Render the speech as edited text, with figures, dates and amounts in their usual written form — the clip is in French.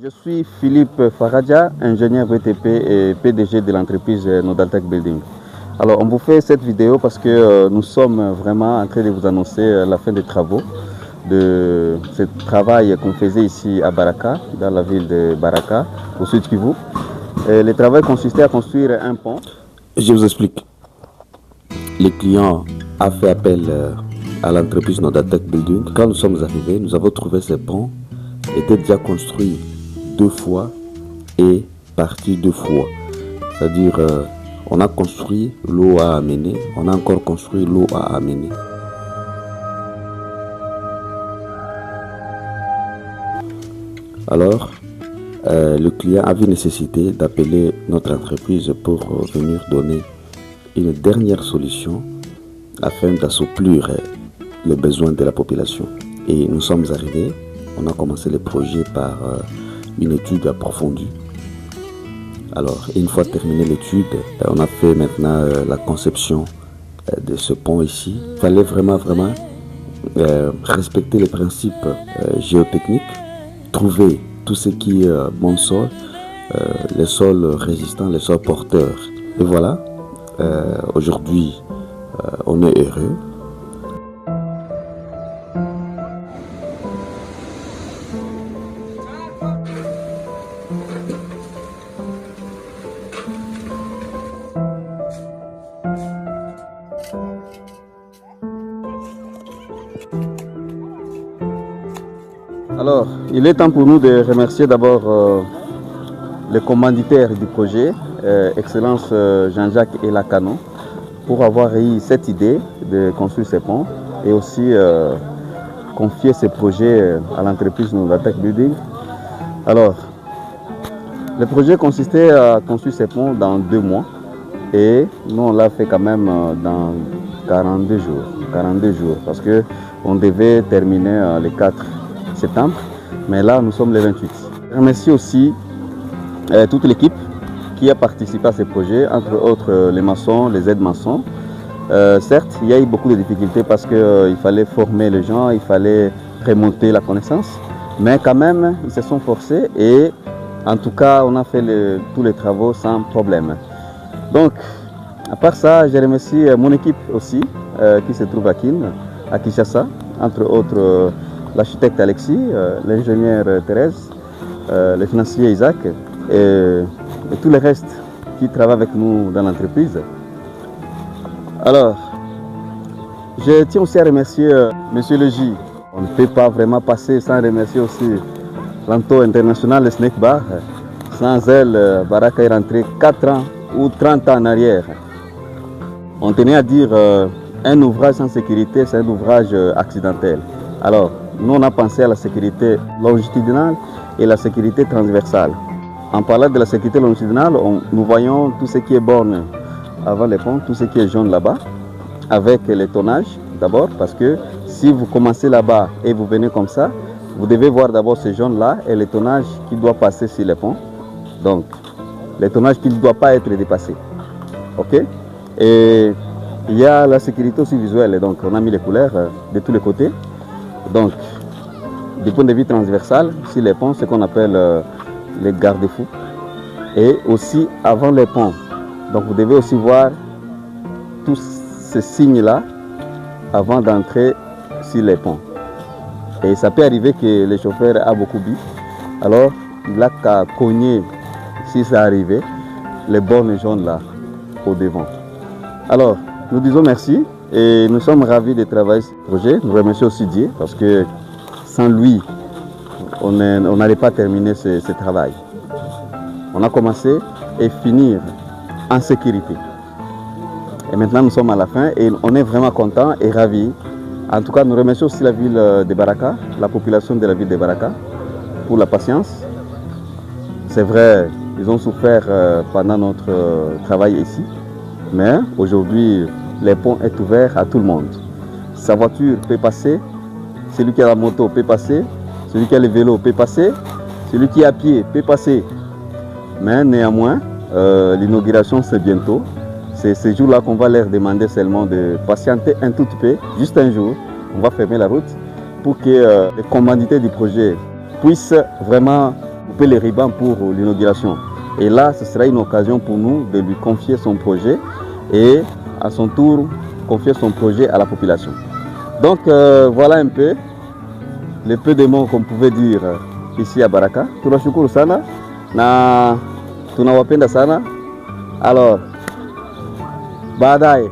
Je suis Philippe Faradja, ingénieur BTP et PDG de l'entreprise Nodaltec Building. Alors on vous fait cette vidéo parce que nous sommes vraiment en train de vous annoncer la fin des travaux de ce travail qu'on faisait ici à Baraka, dans la ville de Baraka, au sud Kivu. Le travail consistait à construire un pont. Je vous explique. Le client a fait appel à l'entreprise Nodaltec Building. Quand nous sommes arrivés, nous avons trouvé ce pont était déjà construit 2 fois et parti 2 fois. C'est-à-dire, on a construit, l'eau à amener, on a encore construit, l'eau à amener. Alors, le client a vu nécessité d'appeler notre entreprise pour venir donner une dernière solution afin d'assouplir les besoins de la population. Et nous sommes arrivés, on a commencé le projet par une étude approfondie. Alors, une fois terminé l'étude, on a fait maintenant la conception de ce pont ici. Il fallait vraiment respecter les principes géotechniques, trouver tout ce qui est bon sol, les sols résistants, les sols porteurs. Et voilà, aujourd'hui, on est heureux. Alors, il est temps pour nous de remercier d'abord le commanditaire du projet, Excellence Jean-Jacques Elakano, pour avoir eu cette idée de construire ces ponts et aussi confier ce projet à l'entreprise Nodaltec Building. Alors, le projet consistait à construire ces ponts dans 2 mois et nous on l'a fait quand même dans 42 jours. 42 jours parce qu'on devait terminer le 4 septembre, mais là nous sommes le 28. Je remercie aussi toute l'équipe qui a participé à ce projet, entre autres les maçons, les aides-maçons. Certes, il y a eu beaucoup de difficultés parce qu'il fallait former les gens, il fallait remonter la connaissance, mais quand même ils se sont forcés et en tout cas on a fait tous les travaux sans problème. Donc à part ça, je remercie mon équipe aussi qui se trouve à Kinshasa, entre autres l'architecte Alexis, l'ingénieur Thérèse, le financier Isaac et tout le reste qui travaille avec nous dans l'entreprise. Alors, je tiens aussi à remercier Monsieur le J. On ne peut pas vraiment passer sans remercier aussi l'Anto International, le Snake Bar. Sans elle, Baraka est rentré 4 ans ou 30 ans en arrière. On tenait à dire un ouvrage sans sécurité, c'est un ouvrage accidentel. Alors, nous on a pensé à la sécurité longitudinale et la sécurité transversale. En parlant de la sécurité longitudinale, nous voyons tout ce qui est borne avant les ponts, tout ce qui est jaune là-bas, avec les tonnages d'abord, parce que si vous commencez là-bas et vous venez comme ça, vous devez voir d'abord ce jaune-là et les tonnages qui doivent passer sur les ponts. Donc, les tonnages qui ne doivent pas être dépassés. Ok? Et il y a la sécurité aussi visuelle, donc on a mis les couleurs de tous les côtés. Donc, du point de vue transversal, sur les ponts, ce qu'on appelle les garde-fous. Et aussi avant les ponts. Donc, vous devez aussi voir tous ces signes-là avant d'entrer sur les ponts. Et ça peut arriver que le chauffeur a beaucoup bu. Alors, il n'a qu'à cogner, si ça arrive, les bornes jaunes là, au devant. Alors, nous disons merci. Et nous sommes ravis de travailler sur ce projet. Nous remercions aussi Dieu parce que sans lui, on n'allait pas terminer ce travail. On a commencé et finir en sécurité. Et maintenant nous sommes à la fin et on est vraiment contents et ravis. En tout cas, nous remercions aussi la ville de Baraka, la population de la ville de Baraka pour la patience. C'est vrai, ils ont souffert pendant notre travail ici, mais aujourd'hui, le pont est ouvert à tout le monde. Sa voiture peut passer, celui qui a la moto peut passer, celui qui a le vélo peut passer, celui qui est à pied peut passer. Mais néanmoins, l'inauguration c'est bientôt. C'est ce jour-là qu'on va leur demander seulement de patienter un tout petit peu, juste un jour. On va fermer la route pour que les commanditaires du projet puissent vraiment couper les ribans pour l'inauguration. Et là, ce sera une occasion pour nous de lui confier son projet et à son tour confier son projet à la population. Donc voilà un peu les peu de mots qu'on pouvait dire ici à Baraka. Tunashukuru sana na tunawapenda sana. Alors baadaye